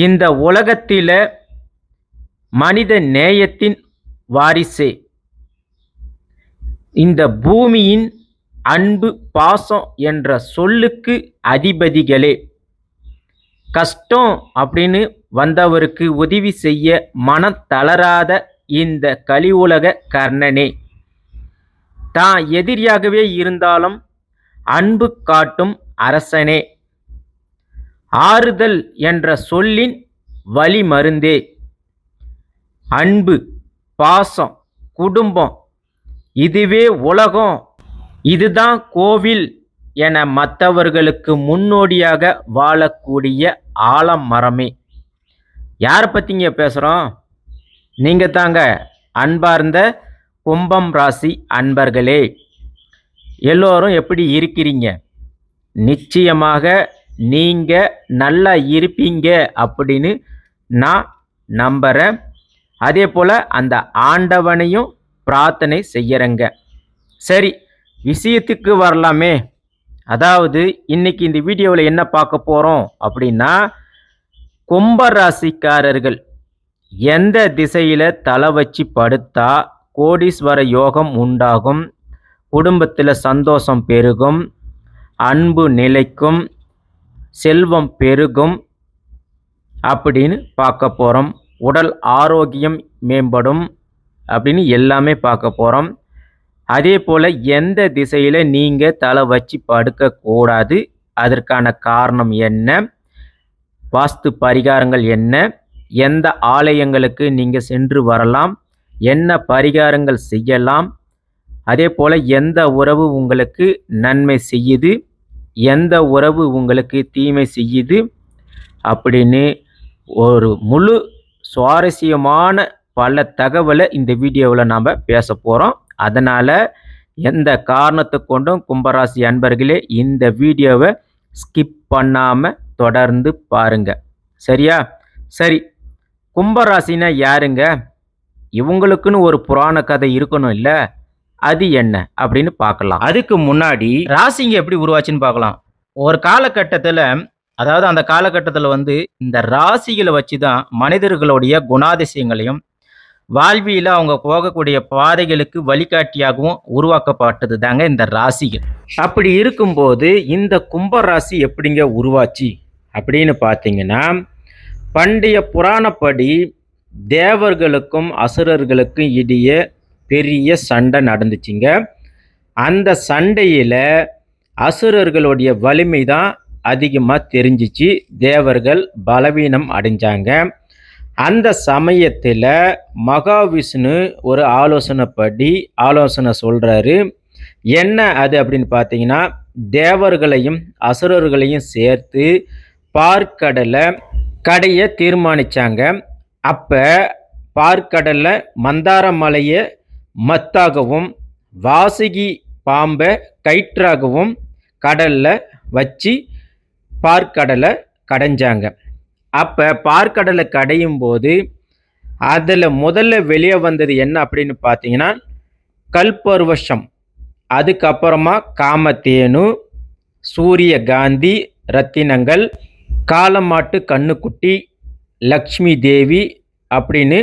இந்த உலகத்தில மனித நேயத்தின் வாரிசே, இந்த பூமியின் அன்பு பாசம் என்ற சொல்லுக்கு அதிபதிகளே, கஷ்டம் அப்படின்னு வந்தவருக்கு உதவி செய்ய மனம் தளராத இந்த கலியுலக கர்ணனே, தான் எதிரியாகவே இருந்தாலும் அன்பு காட்டும் அரசனே, ஆறுதல் என்ற சொல்லின் வழிமருந்தே, அன்பு பாசம் குடும்பம் இதுவே உலகம், இதுதான் கோவில் என மற்றவர்களுக்கு முன்னோடியாக வாழக்கூடிய ஆலமரமே. யாரை பற்றிங்க பேசுகிறோம்? நீங்கள் தாங்க அன்பார்ந்த கும்பம் ராசி அன்பர்களே. எல்லோரும் எப்படி இருக்கிறீங்க? நிச்சயமாக நீங்கள் நல்லா இருப்பீங்க அப்படின்னு நான் நம்புகிறேன். அதே போல் அந்த ஆண்டவனையும் பிரார்த்தனை செய்யறேங்க. சரி, விஷயத்துக்கு வரலாமே. அதாவது இன்னைக்கு இந்த வீடியோவில் என்ன பார்க்க போகிறோம் அப்படின்னா, கும்ப ராசிக்காரர்கள் எந்த திசையில் தலை வச்சு படுத்தா கோடீஸ்வர யோகம் உண்டாகும், குடும்பத்தில் சந்தோஷம் பெருகும், அன்பு நிலைக்கும், செல்வம் பெருகும் அப்படின்னு பார்க்க போகிறோம். உடல் ஆரோக்கியம் மேம்படும் அப்படின்னு எல்லாமே பார்க்க போகிறோம். அதே போல் எந்த திசையில் நீங்கள் தலை வச்சு படுக்கக்கூடாது, அதற்கான காரணம் என்ன, வாஸ்து பரிகாரங்கள் என்ன, எந்த ஆலயங்களுக்கு நீங்கள் சென்று வரலாம், என்ன பரிகாரங்கள் செய்யலாம், அதே போல் எந்த உறவு உங்களுக்கு நன்மை செய்யுது, எந்த உறவு உங்களுக்கு தீமை செய்யுது அப்படின்னு ஒரு முழு சுவாரஸ்யமான பல தகவலை இந்த வீடியோவில் நாம் பேச போகிறோம். அதனால் எந்த காரணத்தை கொண்டும் கும்பராசி அன்பர்களே இந்த வீடியோவை ஸ்கிப் பண்ணாமல் தொடர்ந்து பாருங்க. சரியா? சரி, கும்பராசினா யாருங்க? இவங்களுக்குன்னு ஒரு புராண கதை இருக்கணும் இல்லை? அது என்ன அப்படின்னு பார்க்கலாம். அதுக்கு முன்னாடி ராசிங்க எப்படி உருவாச்சுன்னு பார்க்கலாம். ஒரு காலகட்டத்தில், அதாவது அந்த காலகட்டத்தில் இந்த ராசிகளை வச்சு தான் மனிதர்களுடைய குணாதிசயங்களையும் வாழ்வியில் அவங்க போகக்கூடிய பாதைகளுக்கு வழிகாட்டியாகவும் உருவாக்கப்பட்டது தாங்க இந்த ராசிகள். அப்படி இருக்கும்போது இந்த கும்ப ராசி எப்படிங்க உருவாச்சு அப்படின்னு பார்த்தீங்கன்னா, பண்டைய புராணப்படி தேவர்களுக்கும் அசுரர்களுக்கும் இடையே பெரிய சண்டை நடந்துச்சுங்க. அந்த சண்டையில் அசுரர்களுடைய வலிமை தான் அதிகமாக தெரிஞ்சிச்சு, தேவர்கள் பலவீனம் அடைஞ்சாங்க. அந்த சமயத்தில் மகாவிஷ்ணு ஒரு ஆலோசனை சொல்கிறாரு. என்ன அது அப்படின்னு பார்த்தீங்கன்னா, தேவர்களையும் அசுரர்களையும் சேர்த்து பார்க்கடலை கடைய தீர்மானித்தாங்க. அப்போ பார்க்கடலை மந்தார மலையை மத்தாகவும் வாசுகி பாம்பை கயிற்றாகவும் கடலில் வச்சு பார்க்கடலை கடைஞ்சாங்க. அப்போ பார்க்கடலை கடையும் போது அதில் முதல்ல வெளியே வந்தது என்ன அப்படின்னு பார்த்தீங்கன்னா, கல்பர்வசம், அதுக்கப்புறமா காமத்தேனு, சூரிய காந்தி ரத்தினங்கள், காலமாட்டு கண்ணுக்குட்டி, லக்ஷ்மி தேவி அப்படின்னு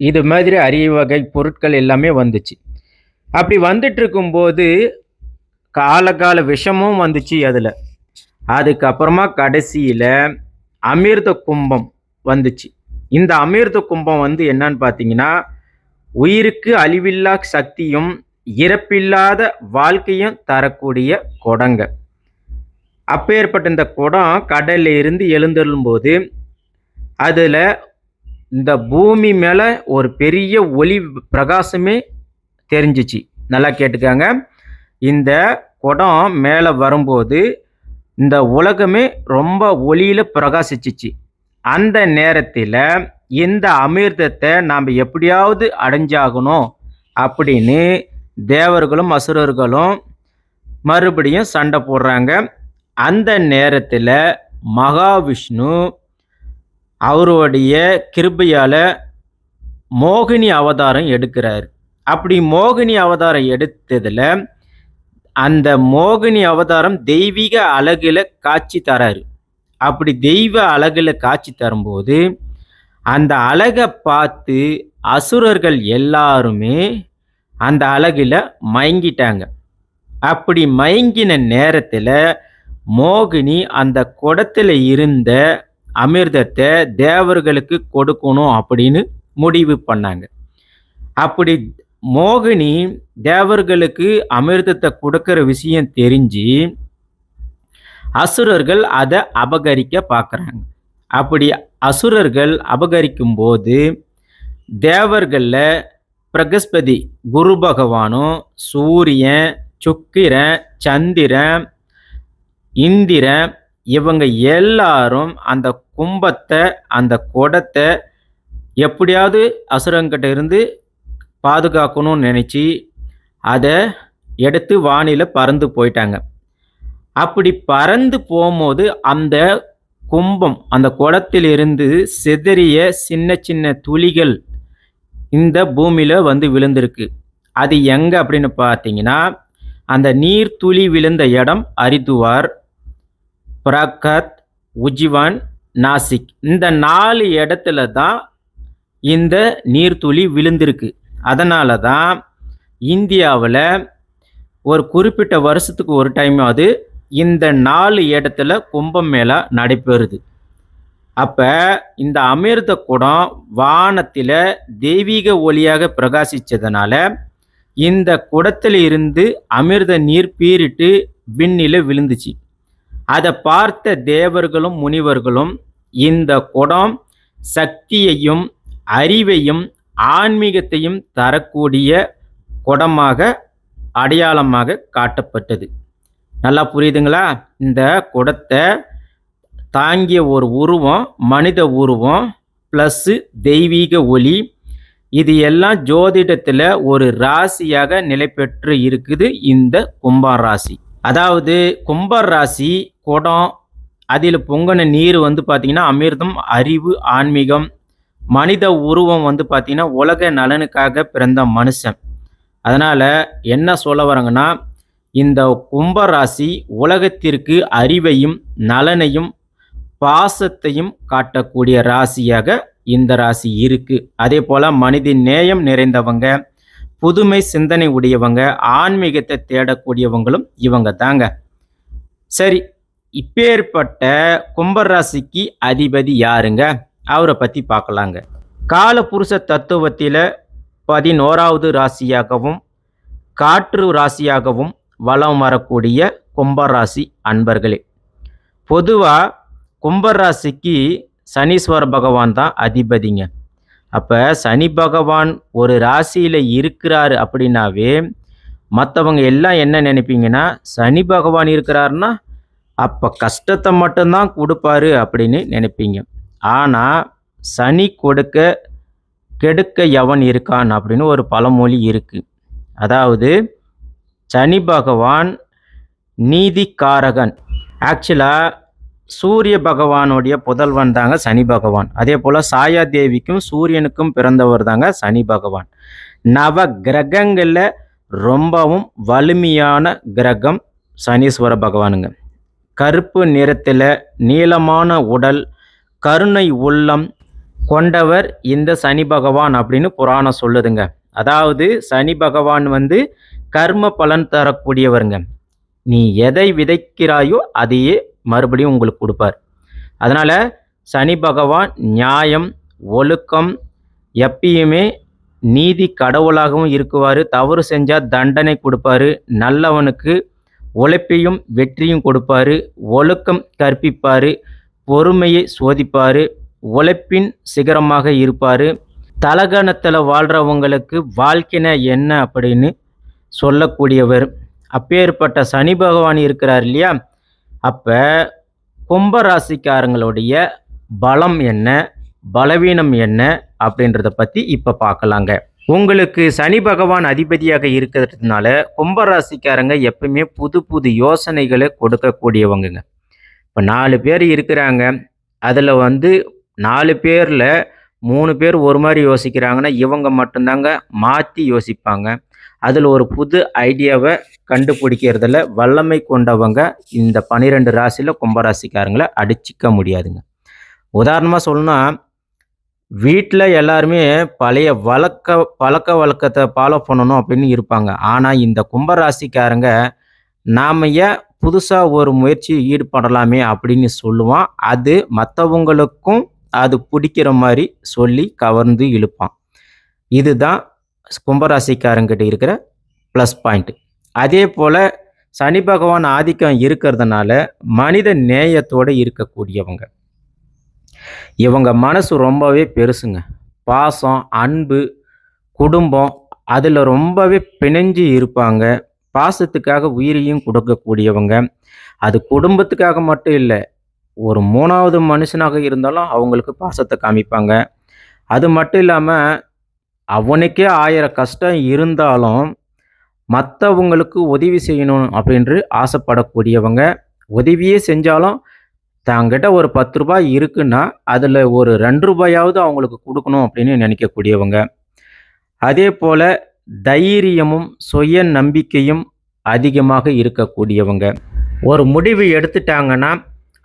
இது மாதிரி அரிய வகை பொருட்கள் எல்லாமே வந்துச்சு. அப்படி வந்துட்டு இருக்கும்போது கால விஷமும் வந்துச்சு அதில். அதுக்கப்புறமா கடைசியில் அமிர்த கும்பம் வந்துச்சு. இந்த அமிர்த கும்பம் என்னன்னு பார்த்தீங்கன்னா, உயிருக்கு அழிவில்லா சக்தியும் இறப்பில்லாத வாழ்க்கையும் தரக்கூடிய குடங்க. அப்பேற்பட்ட இந்த குடம் கடலில் இருந்து எழுந்தருளும் போது அதில் இந்த பூமி மேலே ஒரு பெரிய ஒளி பிரகாசமே தெரிஞ்சிச்சு. நல்லா கேட்டுக்காங்க. இந்த குடம் மேலே வரும்போது இந்த உலகமே ரொம்ப ஒளியில் பிரகாசிச்சிச்சு. அந்த நேரத்தில் இந்த அமிர்தத்தை நாம் எப்படியாவது அடைஞ்சாகணும் அப்படின்னு தேவர்களும் அசுரர்களும் மறுபடியும் சண்டை போடுறாங்க. அந்த நேரத்தில் மகாவிஷ்ணு அவருடைய கிருபையால் மோகினி அவதாரம் எடுக்கிறார். அப்படி மோகினி அவதாரம் எடுத்ததில் அந்த மோகினி அவதாரம் தெய்வீக அழகில் காட்சி தராரு. அப்படி தெய்வ அழகுல காட்சி தரும்போது அந்த அழகை பார்த்து அசுரர்கள் எல்லாருமே அந்த அழகுல மயங்கிட்டாங்க. அப்படி மயங்கின நேரத்துல மோகினி அந்த குடத்துல இருந்த அமிர்தத்தை தேவர்களுக்கு கொடுக்கணும் அப்படின்னு முடிவு பண்ணாங்க. அப்படி மோகினி தேவர்களுக்கு அமிர்தத்தை கொடுக்கிற விஷயம் தெரிஞ்சு அசுரர்கள் அதை அபகரிக்க பார்க்குறாங்க. அப்படி அசுரர்கள் அபகரிக்கும் போது தேவர்களில் பிரகஸ்பதி குரு பகவானும் சூரியன், சுக்கிரன், சந்திரன், இந்திரன் இவங்க எல்லாரும் அந்த கும்பத்தை அந்த குடத்தை எப்படியாவது அசுரங்கிட்ட இருந்து பாதுகாக்கணும்னு நினச்சி அதை எடுத்து வானில் பறந்து போயிட்டாங்க. அப்படி பறந்து போகும்போது அந்த கும்பம் அந்த குடத்திலிருந்து சிதறிய சின்ன சின்ன துளிகள் இந்த பூமியில் வந்து விழுந்திருக்கு. அது எங்கே அப்படின்னு பார்த்தீங்கன்னா அந்த நீர் துளி விழுந்த இடம் ஹரித்துவார், பிரகத், உஜ்ஜிவன், நாசிக். இந்த 4 இடத்துல தான் இந்த நீர்த்துளி விழுந்திருக்கு. அதனால தான் இந்தியாவில் ஒரு குறிப்பிட்ட வருஷத்துக்கு ஒரு டைம் அது இந்த 4 இடத்துல கும்பம் மேளா நடைபெறுது. அப்போ இந்த அமிர்த குடம் வானத்தில் தெய்வீக ஒளியாக பிரகாசித்ததுனால இந்த குடத்தில் இருந்து அமிர்த நீர் பீரிட்டு விண்ணில் விழுந்துச்சு. அதை பார்த்த தேவர்களும் முனிவர்களும் இந்த குடம் சக்தியையும் அறிவையும் ஆன்மீகத்தையும் தரக்கூடிய குடமாக அடையாளமாக காட்டப்பட்டது. நல்லா புரியுதுங்களா? இந்த குடத்தை தாங்கிய ஒரு உருவம் மனித உருவம் ப்ளஸ்ஸு தெய்வீக ஒளி, இது எல்லாம் ஜோதிடத்தில் ஒரு ராசியாக நிலை பெற்று இருக்குது இந்த கும்பம் ராசி. அதாவது கும்பம் ராசி குடம், அதில் பொங்கின நீர் வந்து பார்த்திங்கன்னா அமிர்தம், அறிவு, ஆன்மீகம். மனித உருவம் வந்து பார்த்திங்கன்னா உலக நலனுக்காக பிறந்த மனுஷன். அதனால் என்ன சொல்ல வராங்கன்னா இந்த கும்பராசி உலகத்திற்கு அறிவையும் நலனையும் பாசத்தையும் காட்டக்கூடிய ராசியாக இந்த ராசி இருக்குது. அதே போல் மனித நேயம் நிறைந்தவங்க, புதுமை சிந்தனை உடையவங்க, ஆன்மீகத்தை தேடக்கூடியவங்களும் இவங்க தாங்க. சரி, இப்பேற்பட்ட கும்பராசிக்கு அதிபதி யாருங்க? அவரை பற்றி பார்க்கலாங்க. காலபுருஷ தத்துவத்தில் 11வது ராசியாகவும் காற்று ராசியாகவும் வலம் வரக்கூடிய கும்பராசி அன்பர்களே. பொதுவாக கும்பராசிக்கு சனீஸ்வர பகவான் தான் அதிபதிங்க. அப்போ சனி பகவான் ஒரு ராசியில் இருக்கிறாரு அப்படின்னாவே மற்றவங்க எல்லாம் என்ன நினைப்பீங்கன்னா, சனி பகவான் இருக்கிறாருன்னா அப்போ கஷ்டத்தை மட்டும்தான் கொடுப்பாரு அப்படின்னு நினைப்பீங்க. ஆனால் சனி கொடுக்க கெடுக்க எவன் இருக்கான் அப்படின்னு ஒரு பழமொழி இருக்குது. அதாவது சனி பகவான் நீதிக்காரகன். ஆக்சுவலாக சூரிய பகவானுடைய புதல்வன் தாங்க சனி பகவான். அதே போல் சாயா தேவிக்கும் சூரியனுக்கும் பிறந்தவர் தாங்க சனி பகவான். நவ கிரகங்களில் ரொம்பவும் வலிமையான கிரகம் சனீஸ்வர பகவானுங்க. கருப்பு நிறத்தில் நீளமான உடல், கருணை உள்ளம் கொண்டவர் இந்த சனி பகவான் அப்படின்னு புராணம் சொல்லுதுங்க. அதாவது சனி பகவான் வந்து கர்ம பலன் தரக்கூடியவருங்க. நீ எதை விதைக்கிறாயோ அதையே மறுபடியும் உங்களுக்கு கொடுப்பார். அதனால் சனி பகவான் நியாயம், ஒழுக்கம், எப்பயுமே நீதி கடவுளாகவும் இருக்குவார். தவறு செஞ்சால் தண்டனை கொடுப்பாரு. நல்லவனுக்கு உழைப்பையும் வெற்றியும் கொடுப்பாரு. ஒழுக்கம் கற்பிப்பார். பொறுமையை சோதிப்பார். உழைப்பின் சிகரமாக இருப்பார். தலகணத்தில் வாழ்கிறவங்களுக்கு வாழ்க்கைனா என்ன அப்படின்னு சொல்லக்கூடியவர். அப்பேற்பட்ட சனி பகவான் இருக்கிறார் இல்லையா? அப்போ கும்பராசிக்காரங்களுடைய பலம் என்ன, பலவீனம் என்ன அப்படின்றத பற்றி இப்போ பார்க்கலாங்க. உங்களுக்கு சனி பகவான் அதிபதியாக இருக்கிறதுனால கும்பராசிக்காரங்க எப்பவுமே புது புது யோசனைகளை கொடுக்கக்கூடியவங்க. இப்போ 4 பேர் இருக்கிறாங்க, அதில் வந்து 4 பேரில் 3 பேர் ஒரு மாதிரி யோசிக்கிறாங்கன்னா இவங்க மட்டும்தாங்க மாற்றி யோசிப்பாங்க. அதில் ஒரு புது ஐடியாவை கண்டுபிடிக்கிறதுல வல்லமை கொண்டவங்க இந்த 12 ராசியில் கும்பராசிக்காரங்களை அடிச்சிக்க முடியாதுங்க. உதாரணமாக சொல்லணும்னா, வீட்டில் எல்லாருமே பழைய பழக்க வழக்கத்தை ஃபாலோ பண்ணணும் அப்படின்னு இருப்பாங்க. ஆனால் இந்த கும்பராசிக்காரங்க நாம் ஏன் புதுசாக ஒரு முயற்சி ஈடுபடலாமே அப்படின்னு சொல்லுவான். அது மற்றவங்களுக்கும் அது பிடிக்கிற மாதிரி சொல்லி கவர்ந்து இழுப்பான். இதுதான் கும்பராசிக்காரங்கிட்ட இருக்கிற ப்ளஸ் பாயிண்ட். அதே போல் சனி பகவான் ஆதிக்கம் இருக்கிறதுனால மனித நேயத்தோடு இருக்கக்கூடியவங்க. இவங்க மனசு ரொம்பவே பெருசுங்க. பாசம், அன்பு, குடும்பம் அதில் ரொம்பவே பிணைஞ்சு இருப்பாங்க. பாசத்துக்காக உயிரையும் கொடுக்கக்கூடியவங்க. அது குடும்பத்துக்காக மட்டும் இல்லை, ஒரு 3வது மனுஷனாக இருந்தாலும் அவங்களுக்கு பாசத்தை காமிப்பாங்க. அது மட்டும் இல்லாமல் அவனுக்கே 1000 கஷ்டம் இருந்தாலும் மற்றவங்களுக்கு உதவி செய்யணும் அப்படின்று ஆசைப்படக்கூடியவங்க. உதவியே செஞ்சாலும் தாங்கிட்ட ஒரு 10 ரூபாய் இருக்குன்னா அதில் ஒரு 2 ரூபாயாவது அவங்களுக்கு கொடுக்கணும் அப்படின்னு நினைக்கக்கூடியவங்க. அதே போல் தைரியமும் சுய நம்பிக்கையும் அதிகமாக இருக்கக்கூடியவங்க. ஒரு முடிவு எடுத்துட்டாங்கன்னா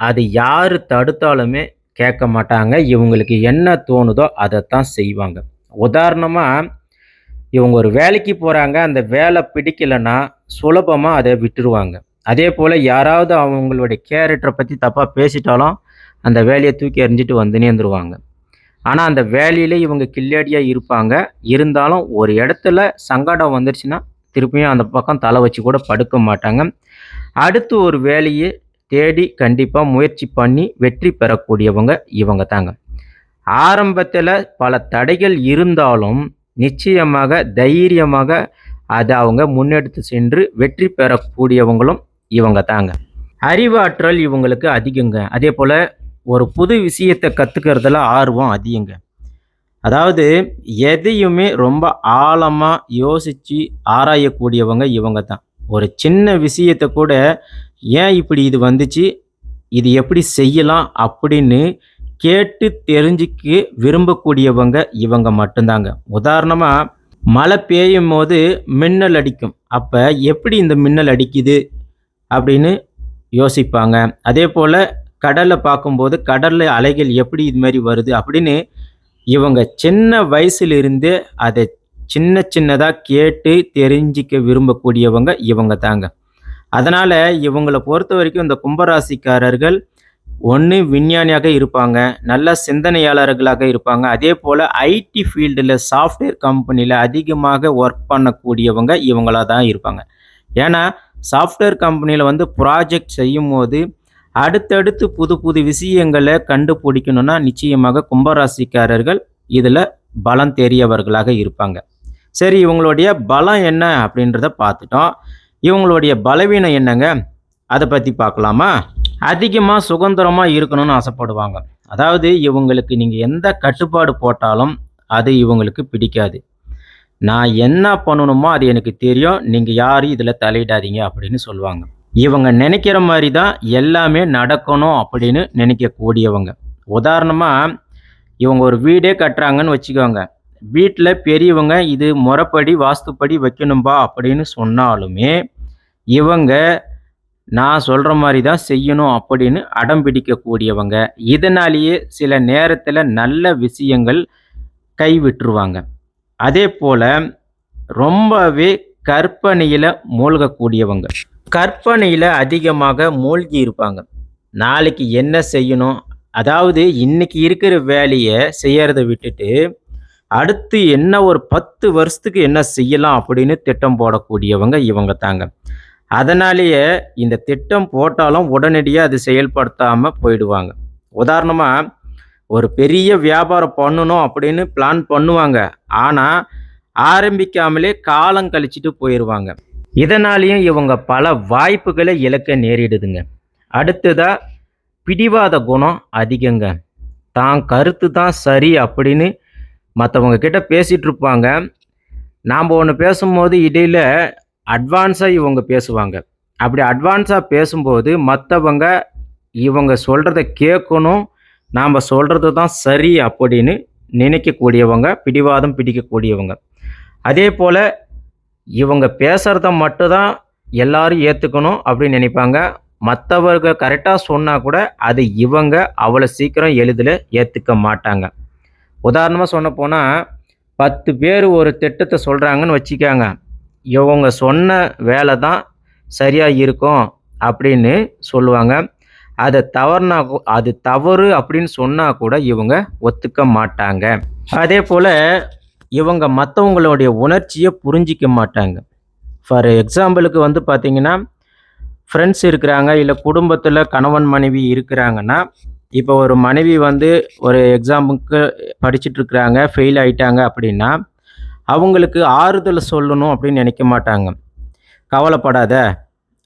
அது யார் தடுத்தாலுமே கேட்க மாட்டாங்க. இவங்களுக்கு என்ன தோணுதோ அதைத்தான் செய்வாங்க. உதாரணமாக, இவங்க ஒரு வேலைக்கு போகிறாங்க, அந்த வேலை பிடிக்கலைன்னா சுலபமாக அதை விட்டுருவாங்க. அதே போல் யாராவது அவங்களுடைய கேரக்டரை பற்றி தப்பாக பேசிட்டாலும் அந்த வேலையை தூக்கி எறிஞ்சிட்டு வந்துனே இருந்துருவாங்க. ஆனால் அந்த வேலையிலே இவங்க கில்லாடியாக இருப்பாங்க. இருந்தாலும் ஒரு இடத்துல சங்கடம் வந்துருச்சுன்னா திருப்பியும் அந்த பக்கம் தலை வச்சு கூட படுக்க மாட்டாங்க. அடுத்து ஒரு வேலையை தேடி கண்டிப்பாக முயற்சி பண்ணி வெற்றி பெறக்கூடியவங்க இவங்க தாங்க. ஆரம்பத்தில் பல தடைகள் இருந்தாலும் நிச்சயமாக தைரியமாக அதை அவங்க முன்னெடுத்து சென்று வெற்றி பெறக்கூடியவங்களும் இவங்க தாங்க. அறிவாற்றல் இவங்களுக்கு அதிகங்க. அதே போல் ஒரு புது விஷயத்தை கற்றுக்கிறதுல ஆர்வம் அதிகங்க. அதாவது எதையுமே ரொம்ப ஆழமாக யோசித்து ஆராயக்கூடியவங்க இவங்க தான். ஒரு சின்ன விஷயத்தை கூட ஏன் இப்படி இது வந்துச்சு, இது எப்படி செய்யலாம் அப்படின்னு கேட்டு தெரிஞ்சுக்க விரும்பக்கூடியவங்க இவங்க மட்டும்தாங்க. உதாரணமாக, மழை பெய்யும் போது மின்னல் அடிக்கும். அப்போ எப்படி இந்த மின்னல் அடிக்குது அப்படின்னு யோசிப்பாங்க. அதே போல் கடலை பார்க்கும்போது கடலில் அலைகள் எப்படி இது மாதிரி வருது அப்படின்னு இவங்க சின்ன வயசுலேருந்தே அதை சின்னதாக கேட்டு தெரிஞ்சிக்க விரும்பக்கூடியவங்க இவங்க தாங்க. அதனால் இவங்களை பொறுத்த வரைக்கும் இந்த கும்பராசிக்காரர்கள் ஒன்று விஞ்ஞானியாக இருப்பாங்க, நல்ல சிந்தனையாளர்களாக இருப்பாங்க. அதே போல் ஐடி ஃபீல்டில் சாஃப்ட்வேர் கம்பெனியில் அதிகமாக ஒர்க் பண்ணக்கூடியவங்க இவங்களாக தான் இருப்பாங்க. ஏன்னா சாஃப்ட்வேர் கம்பெனியில் ப்ராஜெக்ட் செய்யும் போது அடுத்தடுத்து புது புது விஷயங்களை கண்டுபிடிக்கணும்னா நிச்சயமாக கும்பராசிக்காரர்கள் இதில் பலம் தெரியவர்களாக இருப்பாங்க. சரி, இவங்களுடைய பலம் என்ன அப்படின்றத பார்த்துட்டோம். இவங்களுடைய பலவீனம் என்னங்க, அதை பற்றி பார்க்கலாமா? அதிகமாக சுதந்திரமாக இருக்கணும்னு ஆசைப்படுவாங்க. அதாவது இவங்களுக்கு நீங்கள் எந்த கட்டுப்பாடு போட்டாலும் அது இவங்களுக்கு பிடிக்காது. நான் என்ன பண்ணணுமோ அது எனக்கு தெரியும், நீங்கள் யாரும் இதில் தலையிடாதீங்க அப்படின்னு சொல்லுவாங்க. இவங்க நினைக்கிற மாதிரி தான் எல்லாமே நடக்கணும் அப்படின்னு நினைக்கக்கூடியவங்க. உதாரணமாக, இவங்க ஒரு வீடே கட்டுறாங்கன்னு வச்சுக்கோங்க. வீட்டில் பெரியவங்க இது முறைப்படி வாஸ்துப்படி வைக்கணும்பா அப்படின்னு சொன்னாலுமே இவங்க நான் சொல்கிற மாதிரி தான் செய்யணும் அப்படின்னு அடம் பிடிக்கக்கூடியவங்க. இதனாலேயே சில நேரத்தில் நல்ல விஷயங்கள் கைவிட்டுருவாங்க. அதே போல் ரொம்பவே கற்பனையில் மூழ்கக்கூடியவங்க. கற்பனையில் அதிகமாக மூழ்கி இருப்பாங்க. நாளைக்கு என்ன செய்யணும், அதாவது இன்னைக்கு இருக்கிற வேலையை செய்யறத விட்டுட்டு அடுத்து என்ன ஒரு 10 வருஷத்துக்கு என்ன செய்யலாம் அப்படின்னு திட்டம் போடக்கூடியவங்க இவங்க தாங்க. அதனாலேயே இந்த திட்டம் போட்டாலும் உடனடியாக அது செயல்படுத்தாமல் போயிடுவாங்க. உதாரணமாக, ஒரு பெரிய வியாபாரம் பண்ணணும் அப்படின்னு பிளான் பண்ணுவாங்க. ஆனால் ஆரம்பிக்காமலே காலம் கழிச்சிட்டு போயிடுவாங்க. இதனாலேயும் இவங்க பல வாய்ப்புகளை இழக்க நேரிடுதுங்க. அடுத்ததாக பிடிவாத குணம் அதிகங்க. தான் கருத்து தான் சரி அப்படின்னு மற்றவங்க கிட்ட பேசிகிட்டு இருப்பாங்க. நாம் ஒன்று பேசும்போது இடையில் அட்வான்ஸாக இவங்க பேசுவாங்க. அப்படி அட்வான்ஸாக பேசும்போது மற்றவங்க இவங்க சொல்கிறத கேட்கணும், நாம் சொல்கிறது தான் சரி அப்படின்னு நினைக்கக்கூடியவங்க, பிடிவாதம் பிடிக்கக்கூடியவங்க. அதே போல் இவங்க பேசுறத மட்டும் தான் எல்லாரும் ஏத்துக்கணும் அப்படின்னு நினைப்பாங்க. மத்தவங்க கரெக்ட்டா சொன்னா கூட, அது இவங்க அவ்வளோ சீக்கிரம் எளிதில ஏத்துக்க மாட்டாங்க. உதாரணமா சொல்லப்போனா, 10 பேர் ஒரு திட்டத்த சொல்றாங்கன்னு வச்சுக்கங்க. இவங்க சொன்ன வேலை தான் சரியா இருக்கும் அப்படின்னு சொல்லுவாங்க. அது தவறு அப்படின்னு சொன்னா கூட இவங்க ஒத்துக்க மாட்டாங்க. அதேபோல இவங்க மத்தவங்களுடைய உணர்ச்சிய புரிஞ்சிக்க மாட்டாங்க. ஃபார் எக்ஸாம்பிளுக்கு வந்து பார்த்தீங்கன்னா, ஃப்ரெண்ட்ஸ் இருக்கிறாங்க, இல்ல குடும்பத்தில கணவன், மனைவி இருக்கிறாங்கன்னா, இப்போ ஒரு மனைவி வந்து ஒரு எக்ஸாமுக்கு படிச்சுட்டு இருக்கிறாங்க, ஃபெயில் ஆயிட்டாங்க அப்படின்னா, அவங்களுக்கு ஆறுதல் சொல்லணும் அப்படின்னு நினைக்க மாட்டாங்க. "கவலைப்படாத,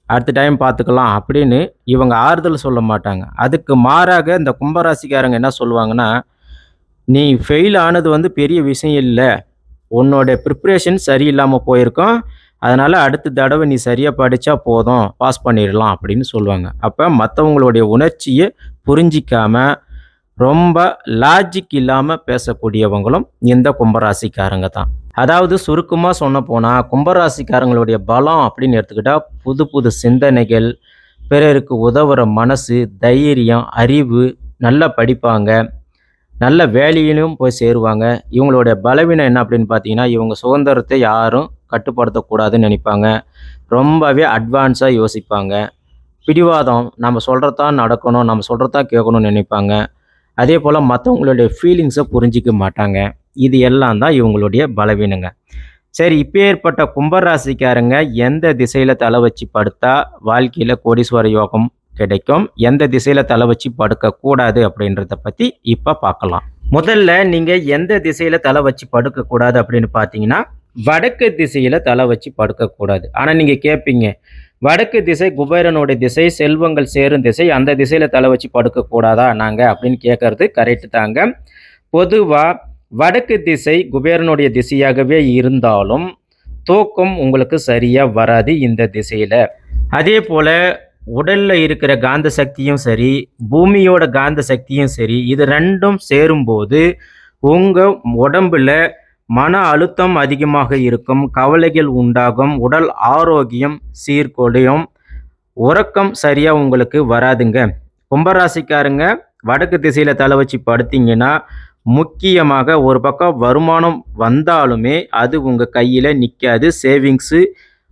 அடுத்த டைம் பார்த்துக்கலாம்" அப்படின்னு இவங்க ஆறுதல் சொல்ல மாட்டாங்க. அதுக்கு மாறாக இந்த கும்பராசிக்காரங்க என்ன சொல்லுவாங்கன்னா, "நீ ஃபெயில் ஆனது வந்து பெரிய விஷயம் இல்ல. உன்னோட ப்ரிப்பரேஷன் சரியில்லாம போயிருக்கும். அதனால அடுத்த தடவ நீ சரியா படிச்சா போதும். பாஸ் பண்ணிறலாம்" அப்படின்னு சொல்லுவாங்க. அப்ப மத்தவங்களுடைய உணர்ச்சிய புரிஞ்சிக்காம, ரொம்ப லாஜிக் இல்லாம பேசக்கூடியவங்களும் இந்த கும்பராசிக்காரங்க தான். அதாவது சுருக்கமா சொல்லப்போனா, கும்பராசிக்காரங்களுடைய பலம் அப்படின்னு எடுத்துக்கிட்டா, புது புது சிந்தனைகள், பிறருக்கு உதவுற மனசு, தைரியம், அறிவு, நல்லா படிப்பாங்க. நல்ல வேலையிலும் போய் சேருவாங்க. இவங்களுடைய பலவீனம் என்ன அப்படின்னு பார்த்தீங்கன்னா, இவங்க சுதந்திரத்தை யாரும் கட்டுப்படுத்தக்கூடாதுன்னு நினைப்பாங்க. ரொம்பவே அட்வான்ஸா யோசிப்பாங்க. பிடிவாதம், நம்ம சொல்றது தான் நடக்கணும், நம்ம சொல்றது தான் கேட்கணும்னு நினைப்பாங்க. அதேபோல மத்தவங்களுடைய ஃபீலிங்ஸ புரிஞ்சுக்க மாட்டாங்க. இது எல்லாம் தான் இவங்களுடைய பலவீனங்க. சரி, இப்பேற்பட்ட கும்பராசிக்காரங்க எந்த திசையில தல வச்சு படுத்தா வாழ்க்கையில கோடீஸ்வர யோகம் கிடைக்கும்? எந்த திசையில தல வச்சு படுக்கக்கூடாது அப்படின்றத பத்தி இப்ப பார்க்கலாம். முதல்ல நீங்க எந்த திசையில தல வச்சு படுக்கக்கூடாது அப்படின்னு பார்த்தீங்கன்னா, வடக்கு திசையில தல வச்சு படுக்கக்கூடாது. ஆனா நீங்க கேட்பீங்க, வடக்கு திசை குபேரனுடைய திசை, செல்வங்கள் சேரும் திசை, அந்த திசையில தல வச்சு படுக்கக்கூடாதா நாங்க அப்படின்னு கேட்கறது கரெக்ட் தாங்க. பொதுவா வடக்கு திசை குபேரனுடைய திசையாகவே இருந்தாலும், தூக்கம் உங்களுக்கு சரியா வராது இந்த திசையில. அதேபோல உடல்ல இருக்கிற காந்த சக்தியும் சரி, பூமியோட காந்த சக்தியும் சரி, இது 2ம் சேரும்போது, உங்க உடம்புல மன அழுத்தம் அதிகமாக இருக்கும், கவலைகள் உண்டாகும், உடல் ஆரோக்கியம் சீர்குலையும், உறக்கம் சரியா உங்களுக்கு வராதுங்க. கும்பராசிக்காரங்க வடக்கு திசையில தல வச்சு படுத்தீங்கன்னா, முக்கியமாக ஒரு பக்கம் வருமானம் வந்தாலுமே, அது உங்க கையில நிக்காது. சேவிங்ஸு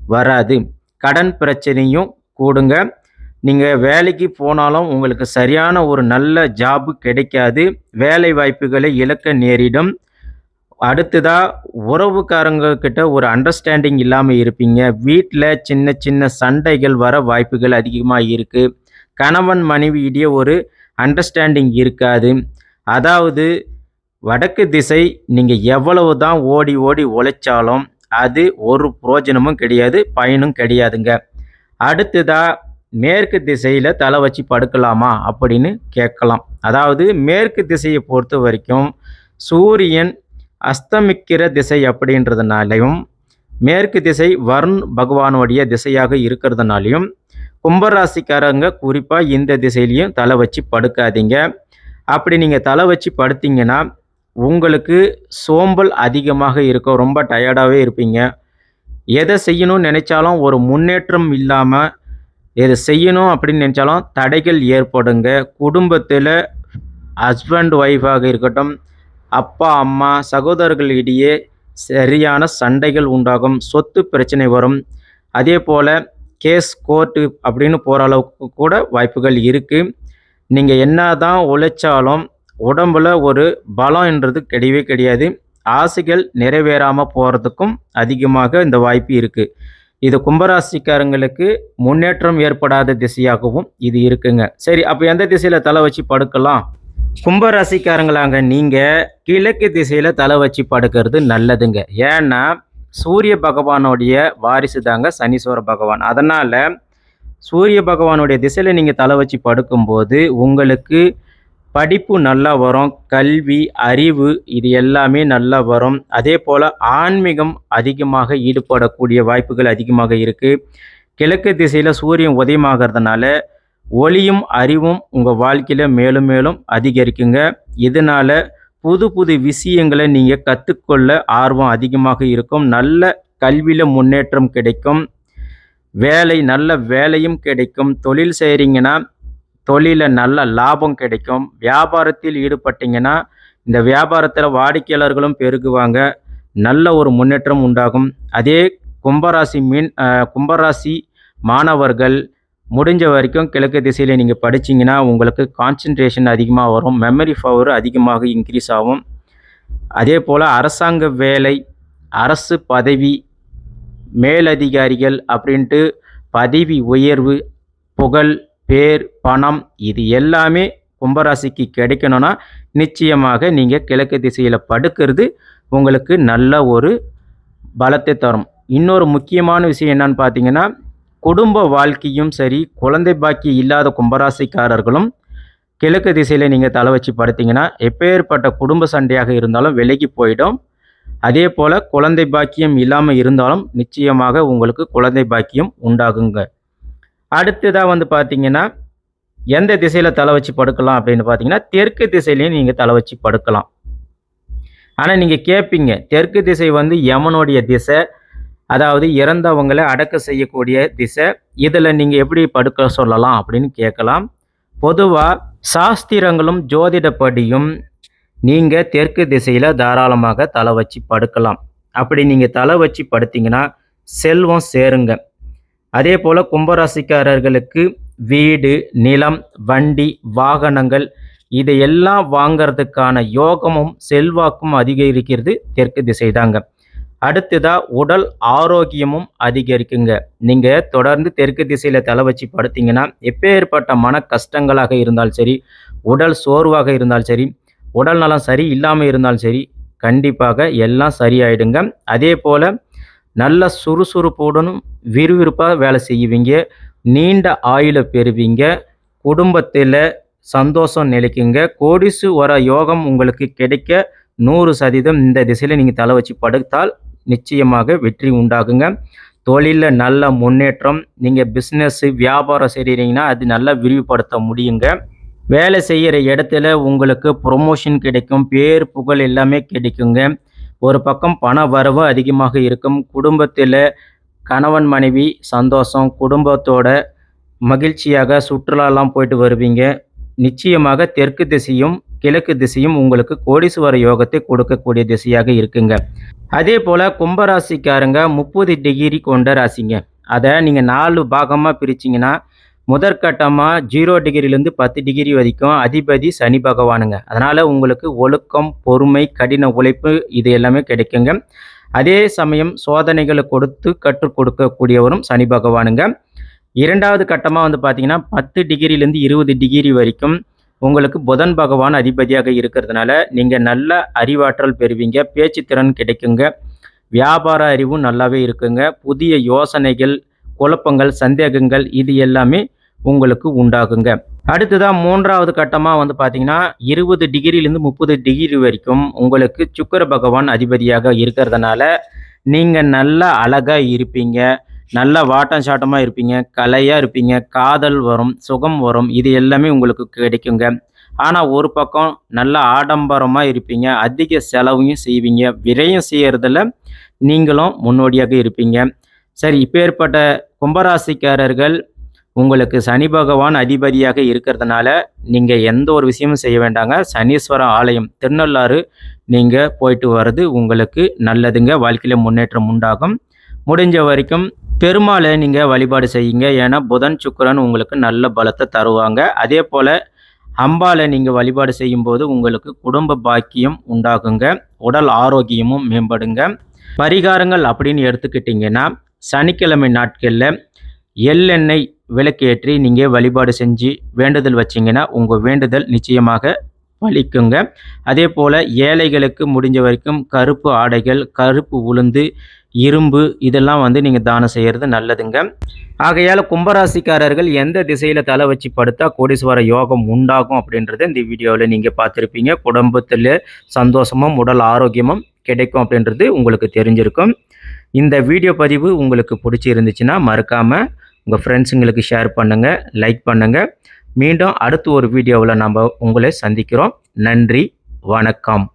வராது. கடன் பிரச்சனையும் கூடுங்க. நீங்க வேலைக்கு போனாலும் உங்களுக்கு சரியான ஒரு நல்ல ஜாப் கிடைக்காது. வேலை வாய்ப்புகளை இழக்க நேரிடும். அடுத்ததா உறவுக்காரங்க கிட்ட ஒரு அண்டர்ஸ்டாண்டிங் இல்லாம இருப்பீங்க. வீட்ல சின்ன சின்ன சண்டைகள் வர வாய்ப்புகள் அதிகமா இருக்கு. கணவன் மனைவியிடையே ஒரு அண்டர்ஸ்டாண்டிங் இருக்காது. அதாவது வடக்கு திசை நீங்க எவ்வளவு தான் ஓடி ஓடி உழைச்சாலும், அது ஒரு புரோஜனமும் கிடையாது, பயனும் கிடையாதுங்க. அடுத்ததா மேற்கு திசையில தல வச்சு படுக்கலாமா அப்படின்னு கேட்கலாம். அதாவது மேற்கு திசையை பொறுத்த வரைக்கும் சூரியன் அஸ்தமிக்கிற திசை அப்படின்றதுனாலையும், மேற்கு திசை வருண் பகவானுடைய திசையாக இருக்கிறதுனாலையும், கும்பராசிக்காரங்க குறிப்பா இந்த திசையிலையும் தல வச்சு படுக்காதீங்க. அப்படி நீங்க தல வச்சு படுத்தீங்கன்னா, உங்களுக்கு சோம்பல் அதிகமாக இருக்கும். ரொம்ப டயர்டாவே இருப்பீங்க. எத செய்யணும்னு நினைச்சாலும் ஒரு முன்னேற்றம் இல்லாம, எத செய்யணும் அப்படின்னு நினைச்சாலும் தடைகள் ஏற்படுங்க. குடும்பத்தில ஹஸ்பண்ட், ஒய்ஃபாக இருக்கட்டும், அப்பா, அம்மா, சகோதரர்களிடையே சரியான சண்டைகள் உண்டாகும். சொத்து பிரச்சனை வரும். அதேபோல கேஸ், கோர்ட்டு அப்படின்னு போற அளவுக்கு கூட வாய்ப்புகள் இருக்கு. நீங்க என்னதான் உழைச்சாலும் உடம்புல ஒரு பலம்ன்றது கிடையவே கிடையாது. ஆசைகள் நிறைவேறாம போறதுக்கும் அதிகமாக இந்த வாய்ப்பு இருக்கு. இது கும்பராசிக்காரங்களுக்கு முன்னேற்றம் ஏற்படாத திசையாகவும் இது இருக்குங்க. சரி, அப்ப எந்த திசையில தல வச்சு படுக்கலாம்? கும்பராசிக்காரங்களாங்க நீங்க கிழக்கு திசையில தல வச்சு படுக்கிறது நல்லதுங்க. ஏன்னா, சூரிய பகவானுடைய வாரிசு தாங்க சனீஸ்வர பகவான். அதனால சூரிய பகவானுடைய திசையில நீங்க தல வச்சு படுக்கும்போது, உங்களுக்கு படிப்பு நல்லா வரும். கல்வி, அறிவு இது எல்லாமே நல்லா வரும். அதேபோல ஆன்மீகம் அதிகமாக ஈடுபடக்கூடிய வாய்ப்புகள் அதிகமாக இருக்கு. கிழக்கு திசையில சூரியன் உதயமாகறதுனால, ஒளியும், அறிவும் உங்க வாழ்க்கையில மேலும் மேலும் அதிகரிக்குங்க. இதனால புது புது விஷயங்கள நீங்க கத்துக்கொள்ள ஆர்வம் அதிகமாக இருக்கும். நல்ல கல்வியில் முன்னேற்றம் கிடைக்கும், நல்ல வேலையும் கிடைக்கும். தொழில் செய்கிறீங்கன்னா தொழிலில் நல்ல லாபம் கிடைக்கும். வியாபாரத்தில் ஈடுபட்டீங்கன்னா இந்த வியாபாரத்தில் வாடிக்கையாளர்களும் பெருகுவாங்க, நல்ல ஒரு முன்னேற்றம் உண்டாகும். அதே கும்பராசி மாணவர்கள் முடிஞ்ச வரைக்கும் கிழக்கு திசையில் நீங்கள் படிச்சிங்கன்னா உங்களுக்கு கான்சன்ட்ரேஷன் அதிகமாக வரும், மெமரி பவர் அதிகமாக இன்க்ரீஸ் ஆகும். அதே போல் அரசாங்க வேலை, அரசு பதவி, மேலதிகாரிகள் அப்படின்ட்டு பதவி உயர்வு, புகழ், பேர், பணம் இது எல்லாமே கும்பராசிக்கு கிடைக்கணும்னா நிச்சயமாக நீங்கள் கிழக்கு திசையில் படுக்கிறது உங்களுக்கு நல்ல ஒரு பலத்தை தரும். இன்னொரு முக்கியமான விஷயம் என்னன்னு பார்த்தீங்கன்னா, குடும்ப வாழ்க்கையும் சரி, குழந்தை பாக்கியம் இல்லாத கும்பராசிக்காரர்களும் கிழக்கு திசையில் நீங்கள் தலை வச்சு படுத்திங்கன்னா எப்பேற்பட்ட குடும்ப சண்டையாக இருந்தாலும் விலகி போயிடும். அதே போல் குழந்தை பாக்கியம் இல்லாமல் இருந்தாலும் நிச்சயமாக உங்களுக்கு குழந்தை பாக்கியம் உண்டாகுங்க. அடுத்ததாக பார்த்தீங்கன்னா எந்த திசையில் தலை வச்சு படுக்கலாம் அப்படின்னு பார்த்தீங்கன்னா தெற்கு திசையிலையும் நீங்கள் தலை வச்சு படுக்கலாம். ஆனால் நீங்கள் கேட்பீங்க, தெற்கு திசை யமனுடைய திசை, அதாவது இறந்தவங்களை அடக்க செய்யக்கூடிய திசை, இதில் நீங்கள் எப்படி படுக்க சொல்லலாம் அப்படின்னு கேட்கலாம். பொதுவாக சாஸ்திரங்களும் ஜோதிடப்படியும் நீங்கள் தெற்கு திசையில் தாராளமாக தலை வச்சு படுக்கலாம். அப்படி நீங்கள் தலை வச்சு படுத்திங்கன்னா செல்வம் சேருங்க. அதே போல் கும்பராசிக்காரர்களுக்கு வீடு, நிலம், வண்டி, வாகனங்கள் இதையெல்லாம் வாங்கிறதுக்கான யோகமும் செல்வாக்கும் அதிகரிக்கிறது தெற்கு திசை தாங்க. அடுத்ததாக உடல் ஆரோக்கியமும் அதிகரிக்குங்க. நீங்கள் தொடர்ந்து தெற்கு திசையில் தலை வச்சு படுத்திங்கன்னா எப்பேற்பட்ட மன கஷ்டங்களாக இருந்தாலும் சரி, உடல் சோர்வாக இருந்தாலும் சரி, உடல் நலம் சரி இல்லாமல் இருந்தாலும் சரி, கண்டிப்பாக எல்லாம் சரியாயிடுங்க. அதே போல் நல்ல சுறுசுறுப்புடனும் விறுவிறுப்பாக வேலை செய்வீங்க, நீண்ட ஆயுளை பெறுவீங்க, குடும்பத்தில் சந்தோஷம் நிலைக்குங்க. கோடீஸ்வர யோகம் உங்களுக்கு கிடைக்க 100% இந்த திசையில் நீங்கள் தலை வச்சு படுத்தால் நிச்சயமாக வெற்றி உண்டாகுங்க. தொழிலில் நல்ல முன்னேற்றம், நீங்கள் பிஸ்னஸ்ஸு வியாபாரம் செய்கிறீங்கன்னா அது நல்லா விரிவுபடுத்த முடியுங்க. வேலை செய்கிற இடத்துல உங்களுக்கு ப்ரொமோஷன் கிடைக்கும், பேர் புகழ் எல்லாமே கிடைக்குங்க. ஒரு பக்கம் பண வரவு அதிகமாக இருக்கும். குடும்பத்தில் கணவன் மனைவி சந்தோஷம், குடும்பத்தோட மகிழ்ச்சியாக சுற்றுலாலாம் போயிட்டு வருவீங்க. நிச்சயமாக தெற்கு திசையும் கிழக்கு திசையும் உங்களுக்கு கோடீஸ்வர யோகத்தை கொடுக்கக்கூடிய திசையாக இருக்குங்க. அதே போல் கும்பராசிக்காரங்க 30 டிகிரி கொண்ட ராசிங்க. அதை நீங்கள் 4 பாகமாக பிரிச்சிங்கன்னா முதற்கட்டமாக 0 டிகிரிலேருந்து 10 டிகிரி வரைக்கும் அதிபதி சனி பகவானுங்க. அதனால் உங்களுக்கு ஒழுக்கம், பொறுமை, கடின உழைப்பு இது எல்லாமே கிடைக்குங்க. அதே சமயம் சோதனைகளை கொடுத்து கற்றுக் கொடுக்கக்கூடியவரும் சனி பகவானுங்க. இரண்டாவது கட்டமாக பார்த்தீங்கன்னா 10 டிகிரிலேருந்து 20 டிகிரி வரைக்கும் உங்களுக்கு புதன் பகவான் அதிபதியாக இருக்கிறதுனால நீங்கள் நல்ல அறிவாற்றல் பெறுவீங்க, பேச்சு திறன் கிடைக்குங்க, வியாபார அறிவும் நல்லாவே இருக்குங்க. புதிய யோசனைகள், குழப்பங்கள், சந்தேகங்கள் இது எல்லாமே உங்களுக்கு உண்டாகுங்க. அடுத்ததாக மூன்றாவது கட்டமாக பார்த்தீங்கன்னா 20 டிகிரிலேருந்து 30 டிகிரி வரைக்கும் உங்களுக்கு சுக்கிர பகவான் அதிபதியாக இருக்கிறதுனால நீங்கள் நல்லா அழகாக இருப்பீங்க, நல்ல வாட்டம் சாட்டமாக இருப்பீங்க, கலையாக இருப்பீங்க, காதல் வரும், சுகம் வரும், இது எல்லாமே உங்களுக்கு கிடைக்குங்க. ஆனால் ஒரு பக்கம் நல்ல ஆடம்பரமாக இருப்பீங்க, அதிக செலவையும் செய்வீங்க, விரயம் செய்கிறதுல நீங்களும் முன்னோடியாக இருப்பீங்க. சரி, இப்பேற்பட்ட கும்பராசிக்காரர்கள் உங்களுக்கு சனி பகவான் அதிபதியாக இருக்கிறதுனால நீங்கள் எந்த ஒரு விஷயமும் செய்ய வேண்டாங்க. சனீஸ்வரன் ஆலயம் திருநள்ளாறு நீங்கள் போயிட்டு வர்றது உங்களுக்கு நல்லதுங்க. வாழ்க்கையில் முன்னேற்றம் உண்டாகும். முடிஞ்ச வரைக்கும் பெருமாளை நீங்கள் வழிபாடு செய்யுங்க. ஏன்னா புதன் சுக்கிரன் உங்களுக்கு நல்ல பலத்தை தருவாங்க. அதே போல் அம்பாளை நீங்கள் வழிபாடு செய்யும்போது உங்களுக்கு குடும்ப பாக்கியம் உண்டாகுங்க, உடல் ஆரோக்கியமும் மேம்படுங்க. பரிகாரங்கள் அப்படின்னு எடுத்துக்கிட்டிங்கன்னா சனிக்கிழமை நாட்களில் எள்ளெண்ணெய் விளக்கேற்றி நீங்கள் வழிபாடு செஞ்சு வேண்டுதல் வச்சிங்கன்னா உங்கள் வேண்டுதல் நிச்சயமாக பலிக்குங்க. அதே போல் ஏழைகளுக்கு முடிஞ்ச வரைக்கும் கருப்பு ஆடைகள், கருப்பு உளுந்து, இரும்பு இதெல்லாம் நீங்கள் தானம் செய்கிறது நல்லதுங்க. ஆகையால் கும்பராசிக்காரர்கள் எந்த திசையில் தலை வச்சு படுத்தா கோடீஸ்வர யோகம் உண்டாகும் அப்படின்றத இந்த வீடியோவில் நீங்கள் பார்த்துருப்பீங்க. குடும்பத்தில் சந்தோஷமும் உடல் ஆரோக்கியமும் கிடைக்கும் அப்படின்றது உங்களுக்கு தெரிஞ்சிருக்கும். இந்த வீடியோ பதிவு உங்களுக்கு பிடிச்சி இருந்துச்சுன்னா மறக்காமல் உங்கள் ஃப்ரெண்ட்ஸுங்களுக்கு ஷேர் பண்ணுங்கள், லைக் பண்ணுங்கள். மீண்டும் அடுத்த ஒரு வீடியோவில் நம்ம உங்களை சந்திக்கிறோம். நன்றி, வணக்கம்.